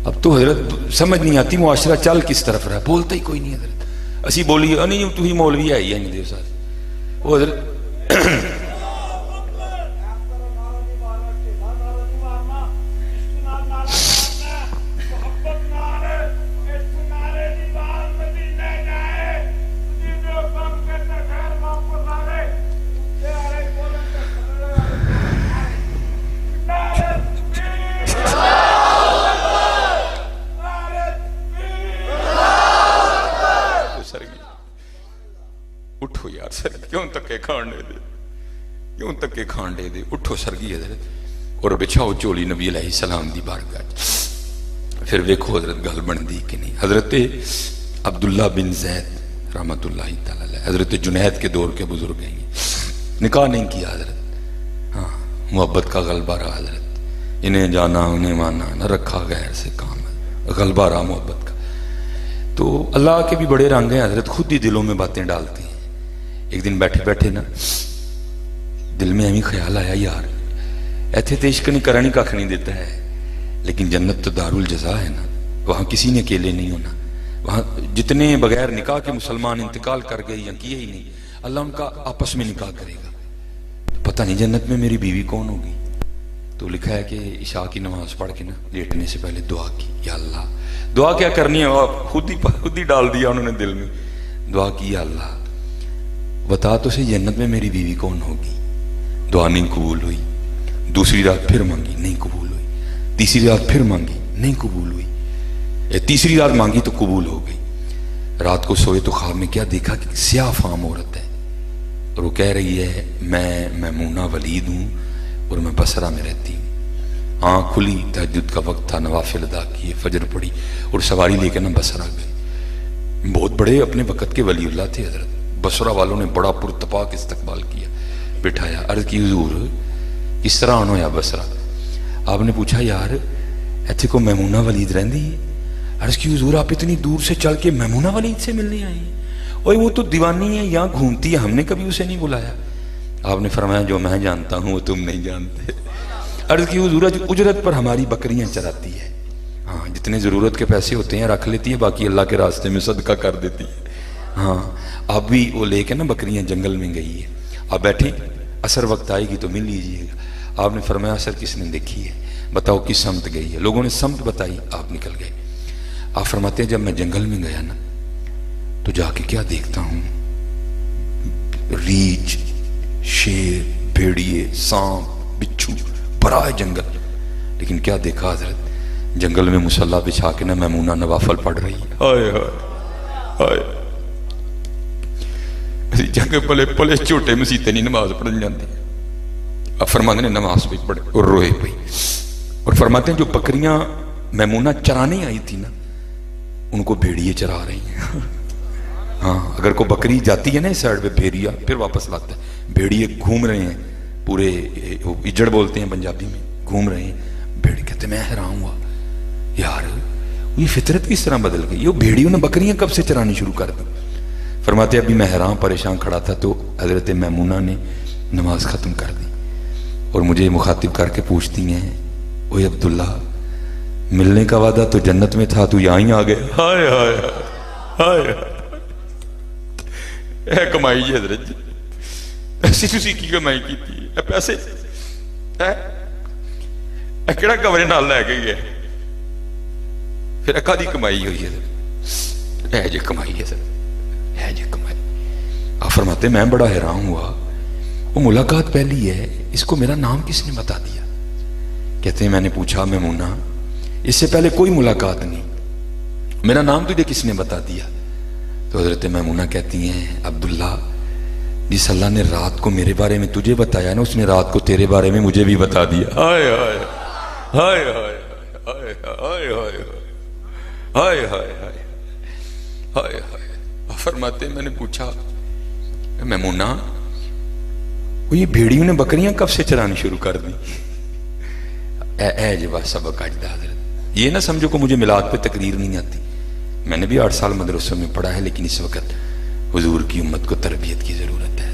اب تو حضرت سمجھ نہیں آتی معاشرہ چل کس طرف رہا، بولتا ہی کوئی نہیں حضرت. اسی بولی نہیں تو ہی مولوی آئی ہے نہیں دے ساتھ وہ حضرت اٹھو یار سر کیوں تکے کھانڈے دے، کیوں تکے کھانڈے دے، اٹھو سرگی حضرت اور بچھاؤ چولی نبی علیہ السلام دی بارگاہ. پھر ویکھو حضرت گل بن دی کہ نہیں. حضرت عبداللہ بن زید رحمت اللہ تعالی علیہ حضرت جنید کے دور کے بزرگ ہیں، نکاح نہیں کیا حضرت. ہاں محبت کا غلبہ رہا حضرت، انہیں جانا انہیں مانا نہ رکھا غیر سے کام، غلبہ رہا محبت کا. تو اللہ کے بھی بڑے رنگ ہیں حضرت، خود ہی دلوں میں باتیں ڈالتے ہیں. ایک دن بیٹھے بیٹھے نا دل میں ایمی خیال آیا یار ایتھے تے عشق نہیں کرنی کھ نہیں دیتا ہے، لیکن جنت تو دار الجزا ہے نا، وہاں کسی نے اکیلے نہیں ہونا. وہاں جتنے بغیر نکاح کے مسلمان انتقال کر گئے یا کیے ہی نہیں، اللہ ان کا آپس میں نکاح کرے گا. پتہ نہیں جنت میں میری بیوی کون ہوگی. تو لکھا ہے کہ عشاء کی نماز پڑھ کے نا لیٹنے سے پہلے دعا کی، یا اللہ. دعا کیا کرنی ہے آپ خود ہی ڈال دیا انہوں نے دل میں. دعا کی یا اللہ بتا تو سے جنت میں میری بیوی کون ہوگی. دعا نہیں قبول ہوئی. دوسری رات پھر مانگی نہیں قبول ہوئی. تیسری رات پھر مانگی نہیں قبول ہوئی. تیسری رات مانگی تو قبول ہو گئی. رات کو سوئے تو خواب میں کیا دیکھا کہ سیاہ فام عورت ہے اور وہ کہہ رہی ہے میں میمونہ ولید ہوں اور میں بصرہ میں رہتی ہوں. آنکھ کھلی، تہجد کا وقت تھا، نوافل ادا کیے، فجر پڑھی اور سواری لے کے نا بصرہ گئے. بہت بڑے اپنے وقت کے ولی اللہ تھے حضرت. بصرہ والوں نے بڑا پرتپاک استقبال کیا، بٹھایا، عرض کی حضور کس طرح آنا ہوا بصرہ. آپ نے پوچھا یار ایتھے کو میمونہ ولید رہندی ہے. عرض کی حضور آپ اتنی دور سے چل کے میمونہ ولید سے ملنے آئے ہیں؟ اوہ وہ تو دیوانی ہے، یہاں گھومتی ہے، ہم نے کبھی اسے نہیں بلایا. آپ نے فرمایا جو میں جانتا ہوں وہ تم نہیں جانتے. عرض کی حضور اجرت پر ہماری بکریاں چراتی ہے. ہاں جتنے ضرورت کے پیسے ہوتے ہیں رکھ لیتی ہے، باقی اللہ کے راستے میں صدقہ کر دیتی ہے. ہاں اب بھی وہ لے کے نا بکریاں جنگل میں گئی ہے. آپ بیٹھیں عصر وقت آئے گی تو مل لیجیے گا. آپ نے فرمایا عصر کس نے دیکھی ہے، بتاؤ کس سمت گئی ہے. لوگوں نے سمت بتائی، آپ نکل گئے. آپ فرماتے ہیں جب میں جنگل میں گیا نا تو جا کے کیا دیکھتا ہوں، ریچھ، شیر، بھیڑیے، سانپ، بچھو، بڑا ہے جنگل. لیکن کیا دیکھا حضرت، جنگل میں مصلی بچھا کے نا میمونہ نوافل پڑھ رہی ہے. ہائے ہائے ہائے جنگ پلے پلے چھوٹے مسیطے نہیں نماز پڑھن جاندے. اب فرماتے ہیں نماز پہ پڑھے اور روئے پہ. اور فرماتے ہیں جو بکریاں میمونہ چرانے آئی تھی نا ان کو بھیڑیے چرا رہی ہیں. ہاں اگر کوئی بکری جاتی ہے نا اس سائڈ پہ بھیڑیا پھر واپس لاتا ہے، بھیڑیے گھوم رہے ہیں پورے اجڑ بولتے ہیں پنجابی میں، گھوم رہے ہیں. بھیڑ کہتے میں حیران ہوا یار یہ فطرت کس طرح بدل گئی، یہ بھیڑیوں نے بکریاں کب سے چرانی شروع کر دی. فرماتے ابھی میں حیران پریشان کھڑا تھا تو حضرت میمونہ نے نماز ختم کر دی اور مجھے مخاطب کر کے پوچھتی ہیں اوے عبداللہ ملنے کا وعدہ تو جنت میں تھا، تو یہاں ہی آ گئے. ہائے ہائے ہائے اے کمائی جی حضرت جی، ایسی تسی کی کمائی کی تھی، اے پیسے اے کیڑا کمرے نال لے کے گئے، پھر اکا دی کمائی ہوئی ہے. اے جی کمائی ہے سر، اے جی کمائی. آپ فرماتے میں بڑا حیران ہوا، وہ ملاقات پہلی ہے، اس کو میرا نام کس نے بتا دیا. کہتے ہیں میں نے پوچھا میمونہ اس سے پہلے کوئی ملاقات نہیں، میرا نام تجھے کس نے بتا دیا. تو حضرت میمونہ کہتی ہیں عبداللہ جس اللہ نے رات کو میرے بارے میں تجھے بتایا نا اس نے رات کو تیرے بارے میں مجھے بھی بتا دیا. ہائے ہائے ہائے ہائے ہائے ہائے ہائے ہائے ہائے ہائے. فرماتے میں نے پوچھا میمونہ وہ یہ بھیڑیوں نے بکریاں کب سے چرانی شروع کر دی. اے جب سبق اجدا حضرت، یہ نہ سمجھو کہ مجھے میلاد پہ تقریر نہیں آتی، میں نے بھی 8 سال مدرسوں میں پڑھا ہے، لیکن اس وقت حضور کی امت کو تربیت کی ضرورت ہے.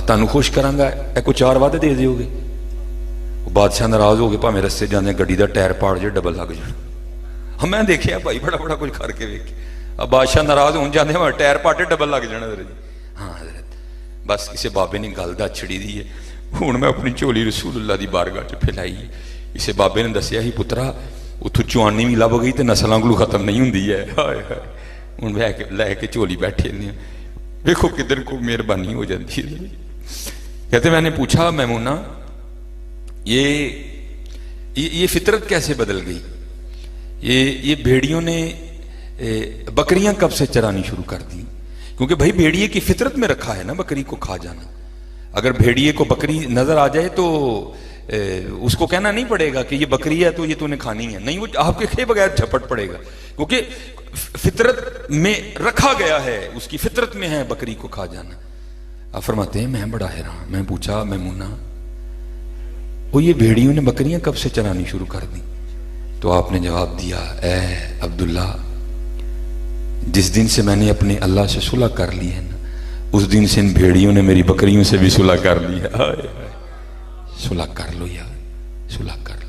تانوں خوش کراں گا، اے کو 4 وعدے دے دیو گے، بادشاہ ناراض ہو کے بھاویں رستے جانے گڈی دا ٹائر پاڑ جائے ڈبل لگ جائے. ہاں میں دیکھا بھائی بڑا بڑا کچھ کر کے ویکھ. اب بادشاہ ناراض ہون جانے ٹائر پاٹے ڈبل لگ جانا حضرت. ہاں حضرت بس کسی بابے نے گل دا چھڑی دی ہے. ہوں میں اپنی جھولی رسول اللہ دی بارگاہ چ پھیلائی. اسے بابے نے دسیا ہی پترا اتوں چوانی بھی لب گئی تو نسلوں کو ختم نہیں ہوندی ہے. ہائے ہائے ہوں لے کے جھولی بیٹھے نے دیکھو کدھر کو مہربانی ہو جاتی ہے. کہتے میں نے پوچھا میمونہ یہ فطرت کیسے بدل گئی؟ یہ بھیڑیوں نے بکریاں کب سے چرانی شروع کر دی؟ کیونکہ بھائی بھیڑیے کی فطرت میں رکھا ہے نا بکری کو کھا جانا. اگر بھیڑیے کو بکری نظر آ جائے تو اس کو کہنا نہیں پڑے گا کہ یہ بکری ہے تو یہ تو نے کھانی ہے. نہیں, وہ آپ کے کھے بغیر جھپٹ پڑے گا کیونکہ فطرت میں رکھا گیا ہے, اس کی فطرت میں ہے بکری کو کھا جانا. آپ فرماتے ہیں میں بڑا حیران. میں پوچھا میمونہ وہ یہ بھیڑیوں نے بکریاں کب سے چرانی شروع کر دی؟ تو آپ نے جواب دیا اے عبداللہ جس دن سے میں نے اپنے اللہ سے صلح کر لی ہے نا اس دن سے ان بھیڑیوں نے میری بکریوں سے بھی صلح کر لی ہے. صلح کر لو یار, صلح کر لو.